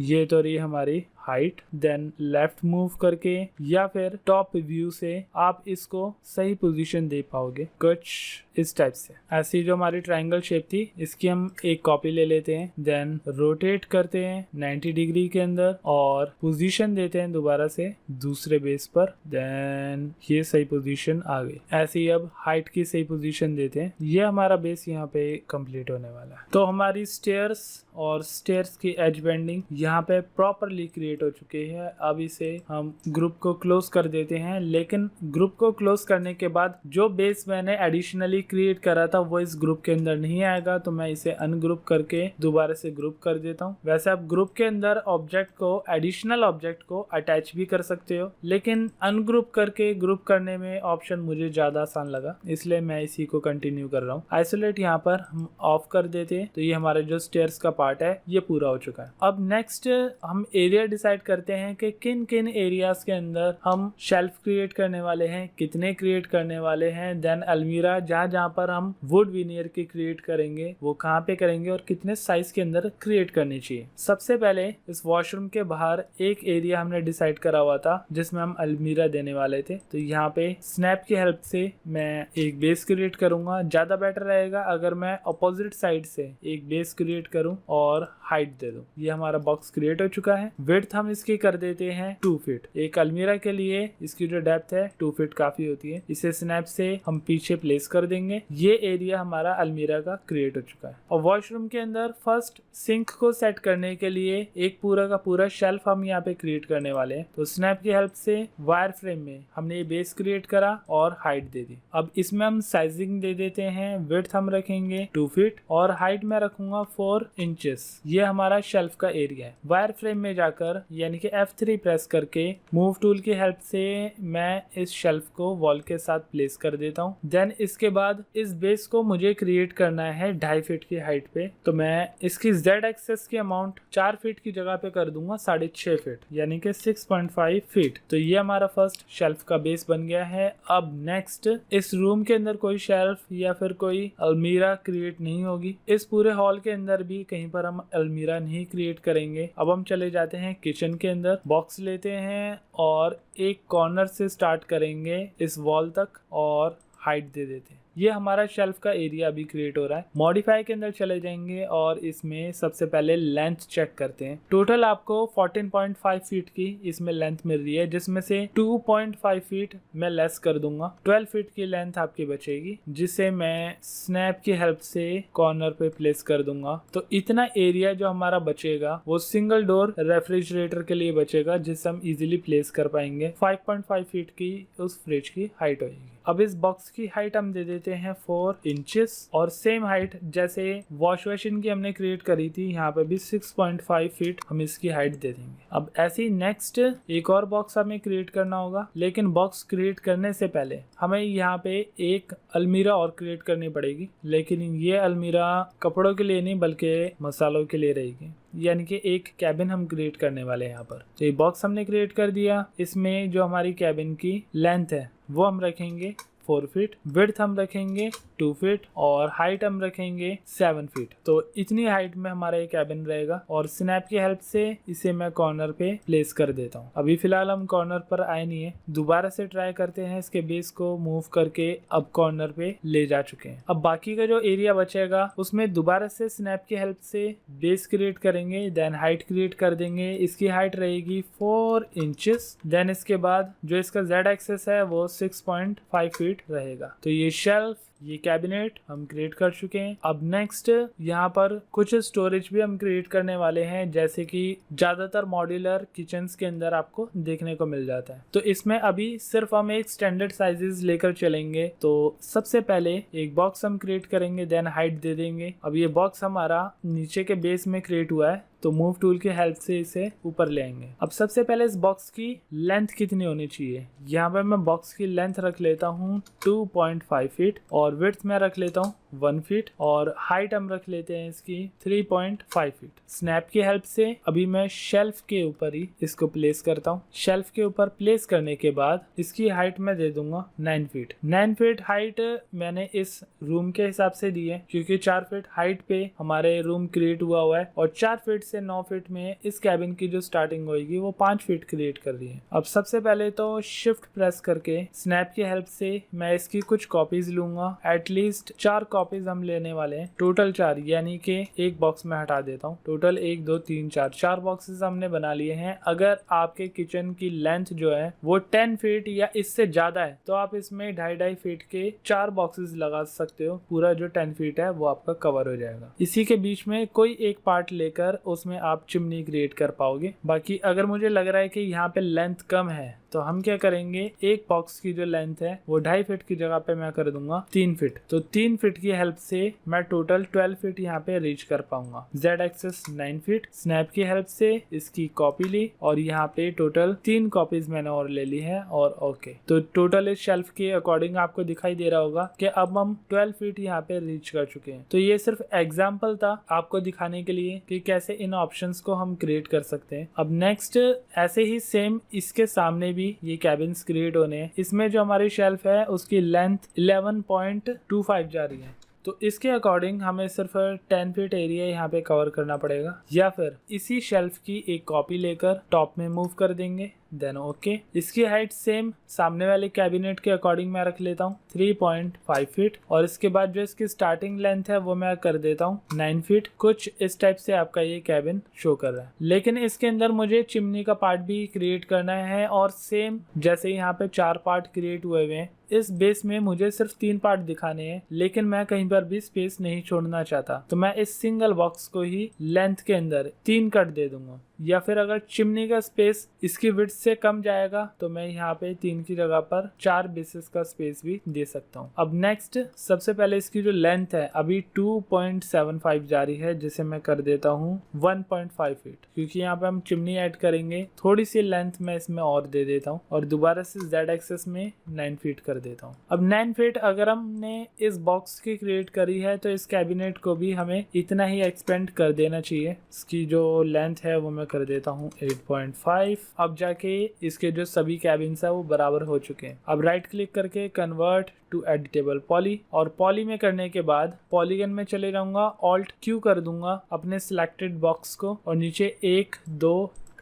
ये तो रही हमारी हाइट। देन लेफ्ट मूव करके या फिर टॉप व्यू से आप इसको सही पोजीशन दे पाओगे कुछ इस टाइप से। ऐसी जो हमारी ट्रायंगल शेप थी इसकी हम एक कॉपी ले लेते हैं, देन रोटेट करते हैं 90 डिग्री के अंदर और पोजीशन देते हैं दोबारा से दूसरे बेस पर, देन ये सही पोजीशन आ गई। ऐसे ही अब हाइट की सही पोजीशन देते हैं। ये हमारा बेस यहाँ पे कंप्लीट होने वाला है। तो हमारी स्टेयर्स और स्टेयर्स की एज बेंडिंग यहाँ पे प्रॉपरली क्रिएट हो चुकी है। अब इसे हम ग्रुप को क्लोज कर देते हैं, लेकिन ग्रुप को क्लोज करने के बाद जो बेस मैंने एडिशनली क्रिएट करा था वो इस ग्रुप के अंदर नहीं आएगा, तो मैं इसे अनग्रुप करके दोबारा से ग्रुप कर देता हूँ। वैसे आप ग्रुप के अंदर ऑब्जेक्ट को, एडिशनल ऑब्जेक्ट को अटैच भी कर सकते हो, लेकिन अनग्रुप करके ग्रुप करने में ऑप्शन मुझे ज्यादा आसान लगा, इसलिए मैं इसी को कंटिन्यू कर रहा हूँ। आइसोलेट यहाँ पर हम ऑफ कर देते हैं। तो ये हमारे जो स्टेयर्स का पार्ट है ये पूरा हो चुका है। अब नेक्स्ट हम एरिया डिसाइड करते हैं कि किन किन एरियाज के अंदर हम शेल्फ क्रिएट करने वाले हैं, कितने क्रिएट करने वाले हैं। देन अलमीरा जहाँ जहाँ पर हम वुड विनियर की क्रिएट करेंगे वो कहाँ पे करेंगे और कितने साइज के अंदर क्रिएट करनी चाहिए। सबसे पहले इस वॉशरूम के बाहर एक एरिया हमने डिसाइड करा हुआ था जिसमें हम अलमीरा देने वाले थे। तो यहाँ पे स्नैप की हेल्प से मैं एक बेस क्रिएट करूंगा। ज्यादा बेटर रहेगा अगर मैं अपोजिट साइड से एक बेस क्रिएट करूं और हाइट दे दूं। ये हमारा बॉक्स क्रिएट हो चुका है। विड्थ हम इसकी कर देते हैं 2 फीट। एक अलमीरा के लिए इसकी जो डेप्थ है 2 फीट काफी होती है। इसे स्नैप से हम पीछे प्लेस कर देंगे। ये एरिया हमारा अलमीरा का क्रिएट हो चुका है। और वॉशरूम के अंदर फर्स्ट सिंक को सेट करने के लिए एक पूरा का पूरा शेल्फ हम यहाँ पे क्रिएट करने वाले हैं। तो स्नैप की हेल्प से वायर फ्रेम में हमने ये बेस क्रिएट करा और हाइट दे दी। अब इसमें हम साइजिंग दे देते हैं। विड्थ हम रखेंगे 2 फीट और हाइट में रखूंगा 4 इंचेस। ये हमारा शेल्फ का एरिया है। वायर फ्रेम में जाकर यानी कि F3 प्रेस करके मूव टूल की हेल्प से मैं इस शेल्फ को वॉल के साथ प्लेस कर देता हूँ। देन इसके बाद इस बेस को मुझे क्रिएट करना है 2.5 फीट की हाइट पे। तो मैं इसकी Z एक्सेस की अमाउंट 4 फीट की जगह पे कर दूंगा 6.5 फीट यानी कि 6.5 फीट। तो ये हमारा फर्स्ट शेल्फ का बेस बन गया है। अब नेक्स्ट, इस रूम के अंदर कोई शेल्फ या फिर कोई अलमीरा क्रिएट नहीं होगी। इस पूरे हॉल के अंदर भी कहीं पर हम अलमीरा नहीं क्रिएट करेंगे। अब हम चले जाते हैं किचन के अंदर। बॉक्स लेते हैं और एक कॉर्नर से स्टार्ट करेंगे इस वॉल तक और हाइट दे देते हैं। ये हमारा शेल्फ का एरिया अभी क्रिएट हो रहा है। मॉडिफाई के अंदर चले जाएंगे और इसमें सबसे पहले लेंथ चेक करते हैं। टोटल आपको 14.5 फीट की इसमें लेंथ मिल रही है, जिसमें से 2.5 फीट मैं लेस कर दूंगा। 12 फीट की लेंथ आपकी बचेगी, जिसे मैं स्नैप की हेल्प से कॉर्नर पे प्लेस कर दूंगा। तो इतना एरिया जो हमारा बचेगा वो सिंगल डोर रेफ्रिजरेटर के लिए बचेगा, जिससे हम इजीली प्लेस कर पाएंगे। 5.5 फीट की उस फ्रिज की हाइट होगी। अब इस बॉक्स की हाइट हम दे देते हैं 4 इंचेस और सेम हाइट जैसे वॉश बेसिन की हमने क्रिएट करी थी, यहाँ पे भी 6.5 फीट हम इसकी हाइट दे देंगे। अब ऐसे ही नेक्स्ट एक और बॉक्स हमें क्रिएट करना होगा, लेकिन बॉक्स क्रिएट करने से पहले हमें यहाँ पे एक अलमीरा और क्रिएट करनी पड़ेगी। लेकिन ये अलमीरा कपड़ों के लिए नहीं बल्कि मसालों के लिए रहेगी, यानी कि एक कैबिन हम क्रिएट करने वाले हैं यहाँ पर। तो ये बॉक्स हमने क्रिएट कर दिया। इसमें जो हमारी कैबिन की लेंथ है वो हम रखेंगे 4 फीट, विड्थ हम रखेंगे 2 फीट और हाइट हम रखेंगे 7 फीट। तो इतनी हाइट में हमारा ये कैबिन रहेगा और स्नैप की हेल्प से इसे मैं कॉर्नर पे प्लेस कर देता हूँ। अभी फिलहाल हम कॉर्नर पर आए नहीं है, दोबारा से ट्राई करते हैं। इसके बेस को मूव करके अब कॉर्नर पे ले जा चुके हैं। अब बाकी का जो एरिया बचेगा उसमें दोबारा से स्नैप की हेल्प से बेस क्रिएट करेंगे, देन हाइट क्रिएट कर देंगे। इसकी हाइट रहेगी 4 इंचेस। देन इसके बाद जो इसका Z एक्सेस है वो 6.5 फीट रहेगा। तो ये शेल्फ, ये कैबिनेट हम क्रिएट कर चुके हैं। अब नेक्स्ट यहाँ पर कुछ स्टोरेज भी हम क्रिएट करने वाले हैं, जैसे कि ज्यादातर मॉड्यूलर किचन्स के अंदर आपको देखने को मिल जाता है। तो इसमें अभी सिर्फ हम एक स्टैंडर्ड साइजेस लेकर चलेंगे। तो सबसे पहले एक बॉक्स हम क्रिएट करेंगे, देन हाइट दे देंगे। अब ये बॉक्स हमारा नीचे के बेस में क्रिएट हुआ है, तो मूव टूल की हेल्प से इसे ऊपर ले आएंगे। अब सबसे पहले इस बॉक्स की लेंथ कितनी होनी चाहिए, यहाँ पे मैं बॉक्स की लेंथ रख लेता हूँ 2.5 फीट और विड्थ में रख लेता हूँ 1 फीट और हाइट हम रख लेते हैं इसकी 3.5 फीट। स्नैप की हेल्प से अभी मैं शेल्फ के ऊपर ही इसको प्लेस करता हूँ। शेल्फ के ऊपर प्लेस करने के बाद इसकी हाइट मैं दे दूंगा 9 फीट। 9 फीट हाइट मैंने इस रूम के हिसाब से दी है, क्योंकि 4 फीट हाइट पे हमारे रूम क्रिएट हुआ है और 4 फीट से 9 फीट में इस कैबिन की जो स्टार्टिंग होगी वो 5 फीट क्रिएट कर रही है। अब सबसे पहले तो शिफ्ट प्रेस करके स्नैप की हेल्प से मैं इसकी कुछ कॉपीज लूंगा। एटलीस्ट 4 कॉपीज हम लेने वाले हैं, टोटल 4, यानी कि एक बॉक्स में हटा देता हूँ। टोटल 1 2 3 4 बॉक्सेस हमने बना लिए हैं। अगर आपके किचन की लेंथ जो है वो 10 फीट या इससे ज्यादा है तो आप इसमें 2.5 फीट के 4 बॉक्सेस लगा सकते हो। पूरा जो 10 फीट है वो आपका कवर हो जाएगा। इसी के बीच में कोई एक पार्ट लेकर उसमें आप चिमनी क्रिएट कर पाओगे। बाकी अगर मुझे लग रहा है कि यहाँ पे लेंथ कम है तो हम क्या करेंगे, एक बॉक्स की जो लेंथ है वो 2.5 फीट की जगह पे मैं कर दूंगा 3 फीट। तो 3 फीट की हेल्प से मैं टोटल 12 फीट यहाँ पे रीच कर पाऊंगा। Z एक्सेस 9 फीट, स्नैप की हेल्प से इसकी कॉपी ली और यहाँ पे टोटल 3 कॉपीज मैंने और ले ली है और ओके। तो टोटल इस शेल्फ के अकॉर्डिंग आपको दिखाई दे रहा होगा कि अब हम 12 फीट यहाँ पे रीच कर चुके हैं। तो ये सिर्फ एग्जाम्पल था आपको दिखाने के लिए कि कैसे इन ऑप्शंस को हम क्रिएट कर सकते हैं। अब नेक्स्ट ऐसे ही सेम इसके सामने भी ये कैबिन्स क्रिएट होने हैं। इसमें जो हमारी शेल्फ है उसकी लेंथ 11.25 जा रही है। तो इसके अकॉर्डिंग हमें सिर्फ 10 फीट एरिया यहाँ पे कवर करना पड़ेगा, या फिर इसी शेल्फ की एक कॉपी लेकर टॉप में मूव कर देंगे। Then okay. इसकी हाइट सेम सामने वाले कैबिनेट के अकॉर्डिंग मैं रख लेता हूँ 3.5 फीट, और इसके बाद जो इसकी स्टार्टिंग लेंथ है वो मैं कर देता हूँ 9 फीट। कुछ इस टाइप से आपका ये कैबिन शो कर रहा है, लेकिन इसके अंदर मुझे चिमनी का पार्ट भी क्रिएट करना है, और सेम जैसे यहाँ पे 4 पार्ट क्रिएट हुए हुए हैं, इस बेस में मुझे सिर्फ 3 पार्ट दिखाने हैं, लेकिन मैं कहीं पर भी स्पेस नहीं छोड़ना चाहता, तो मैं इस सिंगल बॉक्स को ही लेंथ के अंदर 3 कट दे दूंगा। या फिर अगर चिमनी का स्पेस इसकी विड्थ से कम जाएगा तो मैं यहाँ पे 3 की जगह पर 4 बेसिस का स्पेस भी दे सकता हूँ। अब नेक्स्ट, सबसे पहले इसकी जो लेंथ है अभी 2.75 जा रही है, जिसे मैं कर देता हूँ 1.5 फीट, क्योंकि यहाँ पे हम चिमनी ऐड करेंगे, थोड़ी सी लेंथ मैं इसमें और दे देता हूँ, और दोबारा से जेड एक्सेस में 9 फीट कर देता हूँ। अब 9 फीट अगर हमने इस बॉक्स की क्रिएट करी है तो इस कैबिनेट को भी हमें इतना ही एक्सपेंड कर देना चाहिए। इसकी जो लेंथ है वो मैं कर देता हूँ 8.5। अब जाके इसके जो सभी कैबिन्स है वो बराबर हो चुके हैं। अब राइट क्लिक करके कन्वर्ट टू एडिटेबल पॉली, और पॉली में करने के बाद पॉलीगन में चले जाऊंगा, ऑल्ट क्यू कर दूंगा अपने सिलेक्टेड बॉक्स को, और नीचे 1 2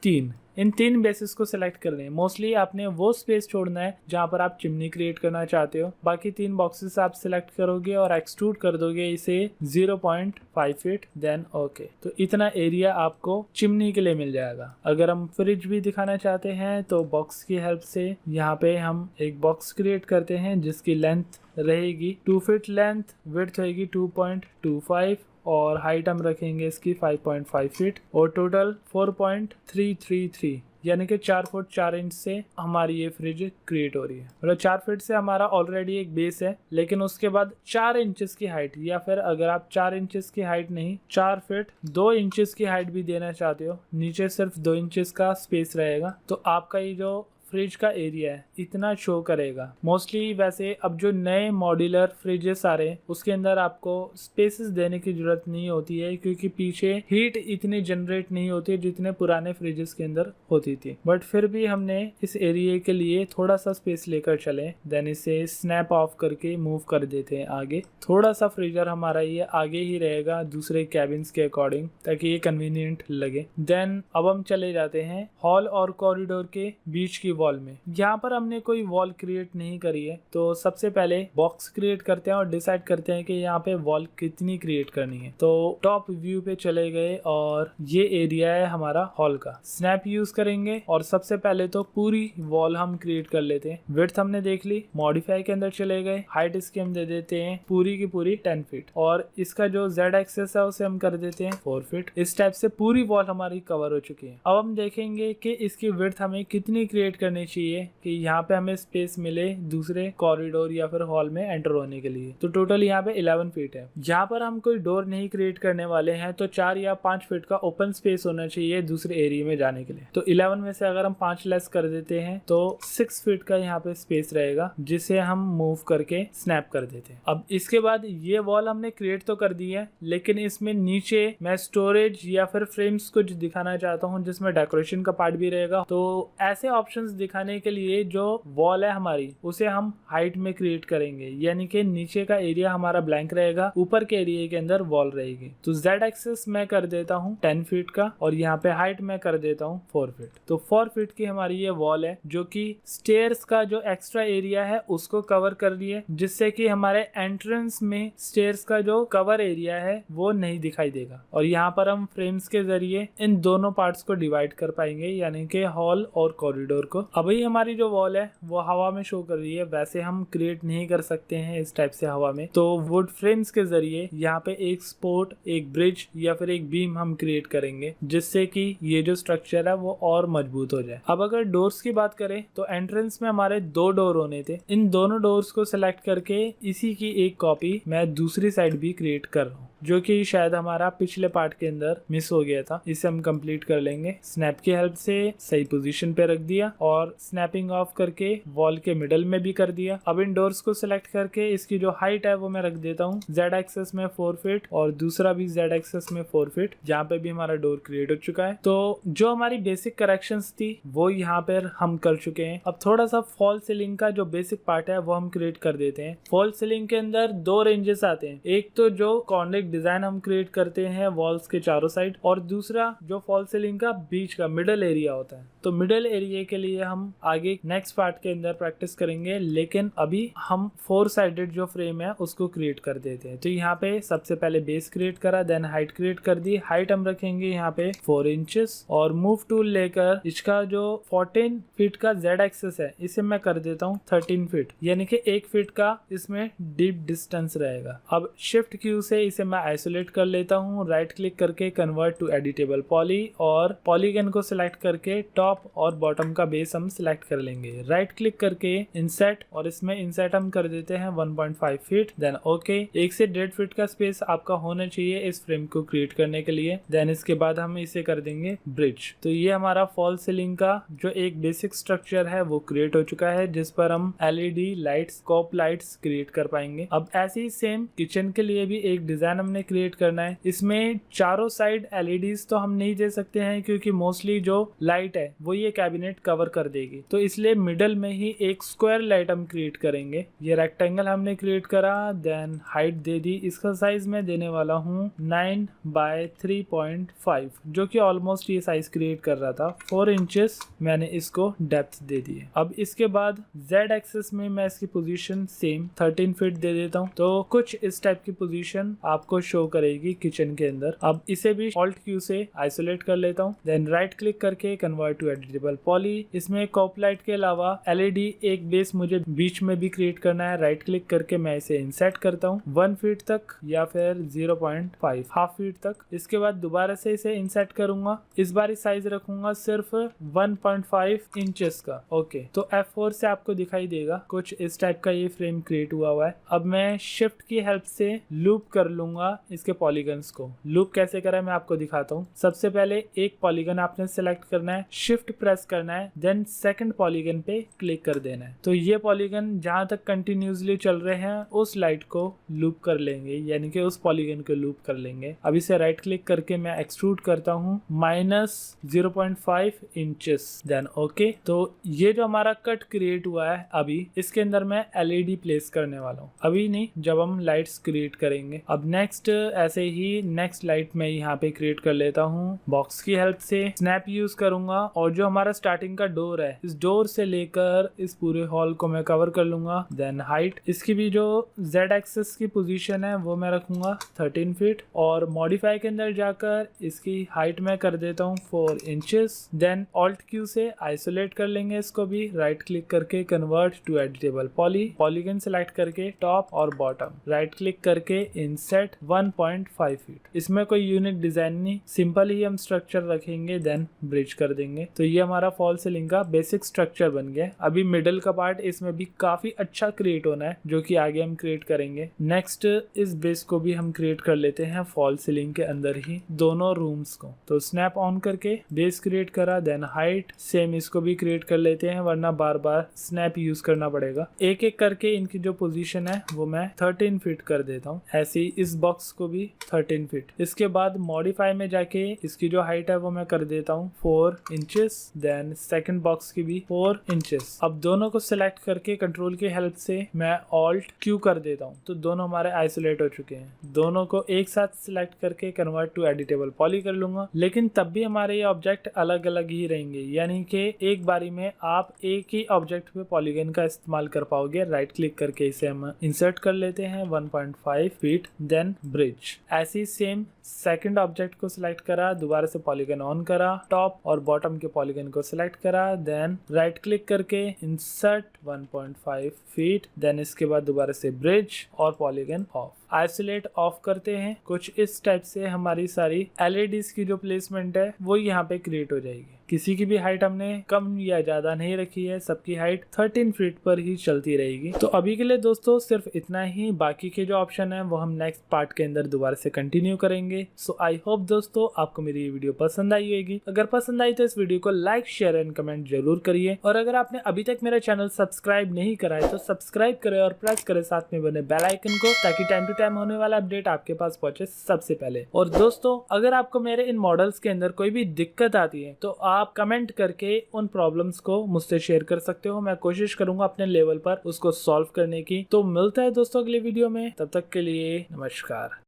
3 इन 3 बेसिस को सिलेक्ट कर लें। मोस्टली आपने वो स्पेस छोड़ना है जहां पर आप चिमनी क्रिएट करना चाहते हो। बाकी 3 बॉक्सेस आप सिलेक्ट करोगे और एक्सट्रूड कर दोगे इसे 0.5 फीट, देन ओके। तो इतना एरिया आपको चिमनी के लिए मिल जाएगा। अगर हम फ्रिज भी दिखाना चाहते हैं तो बॉक्स की हेल्प से यहाँ पे हम एक बॉक्स क्रिएट करते हैं जिसकी लेंथ रहेगी 2 फीट लेंथ, विड्थ होगी 2.25, और हाइट हम रखेंगे इसकी 5.5 फीट, और टोटल 4.333, यानी कि 4 फुट 4 इंच से हमारी ये फ्रिज क्रिएट हो रही है। मतलब 4 फीट से हमारा ऑलरेडी एक बेस है, लेकिन उसके बाद 4 इंचेस की हाइट, या फिर अगर आप 4 इंचेस की हाइट नहीं 4 फीट 2 इंचेस की हाइट भी देना चाहते हो, नीचे सिर्फ 2 इंचेस का स्पेस रहेगा, तो आपका ये जो फ्रिज का एरिया है इतना शो करेगा। मोस्टली वैसे अब जो नए मॉड्यूलर फ्रिजेस आ रहे हैं उसके अंदर आपको स्पेसेस देने की जरूरत नहीं होती है, क्योंकि पीछे हीट इतनी जनरेट नहीं होती जितने पुराने फ्रिजेस के अंदर होती थी। बट फिर भी हमने इस एरिया के लिए थोड़ा सा स्पेस लेकर चले, देन इसे स्नैप ऑफ करके मूव कर देते हैं आगे। थोड़ा सा फ्रीजर हमारा ये आगे ही रहेगा दूसरे कैबिन्स के अकॉर्डिंग, ताकि ये कन्वीनियंट लगे। देन अब हम चले जाते हैं हॉल और कॉरिडोर के बीच की वॉल में। यहाँ पर हमने कोई वॉल क्रिएट नहीं करी है, तो सबसे पहले बॉक्स क्रिएट करते हैं और डिसाइड करते हैं कि यहाँ पे वॉल कितनी क्रिएट करनी है। तो टॉप व्यू पे चले गए और ये एरिया है हमारा हॉल का। स्नैप यूज करेंगे और सबसे पहले तो पूरी वॉल हम क्रिएट कर लेते हैं। विड्थ हमने देख ली, मॉडिफाई के अंदर चले गए, हाइट इसकी हम दे देते हैं पूरी की पूरी 10 फीट, और इसका जो जेड एक्सेस है उसे हम कर देते हैं 4 फीट। इस टाइप से पूरी वॉल हमारी कवर हो चुकी है। अब हम देखेंगे कि इसकी विड्थ हमें कितनी क्रिएट करनी चाहिए कि यहाँ पे हमें स्पेस मिले दूसरे कॉरिडोर या फिर हॉल में एंटर होने के लिए। तो टोटल यहाँ पे 11 फीट है। यहाँ पर हम कोई डोर नहीं क्रिएट करने वाले हैं, तो 4 या 5 फीट का ओपन स्पेस होना चाहिए दूसरे एरिया में जाने के लिए। तो 11 में से अगर हम 5 लेस कर देते हैं तो 6 फीट का यहाँ पे स्पेस रहेगा, जिसे हम मूव करके स्नैप कर देते हैं। अब इसके बाद ये वॉल हमने क्रिएट तो कर दी है, लेकिन इसमें नीचे मैं स्टोरेज या फिर फ्रेम्स कुछ दिखाना चाहता हूँ जिसमें डेकोरेशन का पार्ट भी रहेगा। तो ऐसे ऑप्शंस दिखाने के लिए जो वॉल है हमारी उसे हम हाइट में क्रिएट करेंगे, यानी कि नीचे का एरिया हमारा ब्लैंक रहेगा, ऊपर के एरिया के अंदर वॉल रहेगी। तो जेड एक्सेस मैं कर देता हूँ 10 फीट का, और यहाँ पे हाइट मैं कर देता हूँ 4 फीट। तो 4 फीट की हमारी ये वॉल है जो कि स्टेयर्स का जो एक्स्ट्रा एरिया है उसको कवर कर रही है, जिससे कि हमारे एंट्रेंस में स्टेयर्स का जो कवर एरिया है वो नहीं दिखाई देगा। और यहाँ पर हम फ्रेम्स के जरिए इन दोनों पार्ट्स को डिवाइड कर पाएंगे, यानी कि हॉल और कॉरिडोर को। अभी हमारी जो वॉल है वो हवा में शो कर रही है, वैसे हम क्रिएट नहीं कर सकते हैं इस टाइप से हवा में। तो वुड फ्रेम्स के जरिए यहाँ पे एक सपोर्ट, एक ब्रिज या फिर एक बीम हम क्रिएट करेंगे, जिससे कि ये जो स्ट्रक्चर है वो और मजबूत हो जाए। अब अगर डोर्स की बात करें तो एंट्रेंस में हमारे 2 डोर होने थे। इन दोनों डोर्स को सिलेक्ट करके इसी की एक कॉपी मैं दूसरी साइड भी क्रिएट कर रहा हूँ, जो कि शायद हमारा पिछले पार्ट के अंदर मिस हो गया था। इसे हम कंप्लीट कर लेंगे। स्नैप की हेल्प से सही पोजीशन पे रख दिया और स्नैपिंग ऑफ करके वॉल के मिडल में भी कर दिया। अब इन डोर्स को सिलेक्ट करके इसकी जो हाइट है वो मैं रख देता हूँ जेड एक्सेस में 4 फीट और दूसरा भी जेड एक्सेस में 4 फीट। यहाँ पे भी हमारा डोर क्रिएट हो चुका है। तो जो हमारी बेसिक करेक्शंस थी वो यहाँ पर हम कर चुके हैं। अब थोड़ा सा फॉल सीलिंग का जो बेसिक पार्ट है वो हम क्रिएट कर देते हैं। फॉल सीलिंग के अंदर 2 रेंजेस आते हैं। एक तो जो कॉर्निक डिजाइन हम क्रिएट करते हैं वॉल्स के चारों साइड, और दूसरा जो फॉल सीलिंग का बीच का मिडल एरिया होता है। तो मिडल एरिया के लिए हम आगे नेक्स्ट पार्ट के अंदर प्रैक्टिस करेंगे, लेकिन अभी हम 4 साइडेड जो फ्रेम है उसको क्रिएट कर देते हैं। तो यहाँ पे सबसे पहले बेस क्रिएट करा, देन हाइट क्रिएट कर दी। हाइट हम रखेंगे यहाँ पे 4 इंचेस, और मूव टूल लेकर इसका जो 14 फीट का जेड एक्सेस है इसे मैं कर देता हूँ 13 फीट, यानी कि 1 फीट का इसमें डीप डिस्टेंस रहेगा। अब शिफ्ट क्यू से इसे मैं आइसोलेट कर लेता हूँ, राइट क्लिक करके कन्वर्ट टू एडिटेबल पॉली, और पॉलीगन को सिलेक्ट करके टॉप और बॉटम का बेस हम सिलेक्ट कर लेंगे। राइट क्लिक करके इंसर्ट, और इसमें इंसर्ट हम कर देते हैं 1.5 फीट, देन ओके। 1 से 1.5 फीट का स्पेस आपका होना चाहिए इस फ्रेम को क्रिएट करने के लिए। देन इसके बाद हम इसे कर देंगे ब्रिज। तो ये हमारा फॉल सीलिंग का जो एक बेसिक स्ट्रक्चर है वो क्रिएट हो चुका है, जिस पर हम LED lights, scope lights create कर पाएंगे। अब ऐसे ही सेम किचन के लिए भी एक डिजाइन हमने क्रिएट करना है। इसमें चारों साइड एलईडीज तो हम नहीं दे सकते हैं, क्योंकि मोस्टली जो लाइट है वो ये कैबिनेट कवर कर देगी। तो इसलिए मिडल में ही एक स्क्वायर लाइट हम क्रिएट करेंगे। ये रेक्टेंगल हमने क्रिएट करा, देन हाइट दे दी। इसका साइज मैं देने वाला हूँ 9 बाय 3.5, जो कि ऑलमोस्ट ये साइज क्रिएट कर रहा था। 4 इंचेस मैंने इसको डेप्थ दे दी है। अब इसके बाद जेड एक्सेस में मैं इसकी पोजीशन सेम 13 फीट दे देता हूँ। तो कुछ इस टाइप की पोजीशन आपको शो करेगी किचन के अंदर। अब इसे भी ऑल्ट क्यू से आइसोलेट कर लेता हूँ, देन राइट क्लिक करके कन्वर्ट टू एडिटेबल पॉली। इसमें कॉप लाइट के अलावा एलईडी एक बेस मुझे बीच में भी क्रिएट करना है। राइट क्लिक करके मैं इसे इंसर्ट करता हूँ 1 फीट तक या फिर 0.5 हाफ फीट तक। इसके बाद दोबारा से इसे इंसर्ट करूंगा। इस बार साइज रखूंगा सिर्फ 1.5 इंचेस का। ओके, तो F4 से आपको दिखाई देगा कुछ इस टाइप का ये फ्रेम क्रिएट हुआ है। अब मैं शिफ्ट की हेल्प से लूप कर लूंगा इसके पॉलीगन्स को। लूप कैसे करा है मैं आपको दिखाता हूँ। सबसे पहले एक पॉलीगन आपने सेलेक्ट करना है, शिफ्ट प्रेस करना है, देन सेकंड पॉलीगन पे क्लिक कर देना है। तो ये पॉलीगन जहां तक कंटिन्यूसली चल रहे हैं उस लाइट को लूप कर लेंगे, यानी कि उस पॉलीगन को लूप कर लेंगे। अब इसे राइट क्लिक करके मैं एक्सट्रूड करता हूँ -0.5 इंचेस, देन ओके। तो ये जो हमारा कट क्रिएट हुआ है अभी इसके अंदर मैं एलईडी प्लेस करने वाला हूँ, अभी नहीं, जब हम लाइट्स क्रिएट करेंगे। अब नेक्स्ट ऐसे ही नेक्स्ट लाइट मैं यहाँ पे क्रिएट कर लेता हूँ। बॉक्स की हेल्प से स्नैप यूज करूंगा, और जो हमारा स्टार्टिंग का डोर है इस डोर से लेकर इस पूरे हॉल को मैं कवर कर लूंगा। देन हाइट, इसकी भी जो जेड एक्सेस की पोजीशन है वो मैं रखूंगा 13 फीट, और मॉडिफाई के अंदर जाकर इसकी हाइट में कर देता हूँ 4 इंचेस। देन ऑल्ट क्यू से आइसोलेट कर लेंगे इसको भी, राइट क्लिक करके convert to editable poly, polygon select करके टॉप और बॉटम, राइट क्लिक करके इंसर्ट 1.5 फीट। इसमें कोई यूनिक डिजाइन नहीं, सिंपल ही हम स्ट्रक्चर रखेंगे, देन ब्रिज कर देंगे। तो ये हमारा फॉल सीलिंग का बेसिक स्ट्रक्चर बन गया। अभी मिडल का पार्ट इसमें भी काफी अच्छा क्रिएट होना है, जो कि आगे हम क्रिएट करेंगे। नेक्स्ट इस बेस को भी हम क्रिएट कर लेते हैं फॉल सीलिंग के अंदर ही, दोनों रूम्स को। तो स्नैप ऑन करके बेस क्रिएट करा, देन हाइट सेम इसको भी क्रिएट कर लेते हैं, वरना बार बार स्नैप यूज करना पड़ेगा। एक एक करके इनकी जो पोजीशन है वो मैं 13 फीट कर देता हूँ। ऐसे ही इस बॉक्स को भी 13 फीट। इसके बाद मॉडिफाई में जाके इसकी जो हाइट है वो मैं कर देता हूँ 4 इंचेस, देन सेकंड बॉक्स की भी 4 इंचेस। अब दोनों को सिलेक्ट करके कंट्रोल की हेल्प से मैं ऑल्ट क्यू कर देता हूँ, तो दोनों हमारे आइसोलेट हो चुके हैं। दोनों को एक साथ सिलेक्ट करके कन्वर्ट टू एडिटेबल पॉली कर लूंगा, लेकिन तब भी हमारे ये ऑब्जेक्ट अलग अलग ही रहेंगे, यानी कि एक बारी में आप एक ही ऑब्जेक्ट पे पॉलीगन का इस्तेमाल कर पाओगे। राइट क्लिक करके इसे हम इंसर्ट कर लेते हैं 1.5 फीट, देन ब्रिज। ऐसी सेम सेकंड ऑब्जेक्ट को सिलेक्ट करा, दोबारा से पॉलीगन ऑन करा, टॉप और बॉटम के पॉलीगन को सिलेक्ट करा, देन राइट क्लिक करके इंसर्ट 1.5 फीट, देन इसके बाद दोबारा से ब्रिज और पॉलीगन ऑफ। आइसोलेट ऑफ करते हैं। कुछ इस टाइप से हमारी सारी एलईडीज की जो प्लेसमेंट है वो यहाँ पे क्रिएट हो जाएगी। किसी की भी हाइट हमने कम या ज्यादा नहीं रखी है, सबकी हाइट 13 फीट पर ही चलती रहेगी। तो अभी के लिए दोस्तों सिर्फ इतना ही, बाकी के जो ऑप्शन है वो हम नेक्स्ट पार्ट के अंदर दोबारा से कंटिन्यू करेंगे। सो आई होप दोस्तों आपको मेरी ये वीडियो पसंद आई होगी। अगर पसंद आई तो इस वीडियो को लाइक, शेयर एंड कमेंट जरूर करिए, और अगर आपने अभी तक मेरा चैनल सब्सक्राइब नहीं करा है तो सब्सक्राइब करें और प्रेस करें साथ में बने बेल आइकन को, ताकि टाइम टू टाइम होने वाला अपडेट आपके पास पहुंचे सबसे पहले। और दोस्तों अगर आपको मेरे इन मॉडल्स के अंदर कोई भी दिक्कत आती है तो आप कमेंट करके उन प्रॉब्लम्स को मुझसे शेयर कर सकते हो। मैं कोशिश करूंगा अपने लेवल पर उसको सॉल्व करने की। तो मिलता है दोस्तों अगले वीडियो में, तब तक के लिए नमस्कार।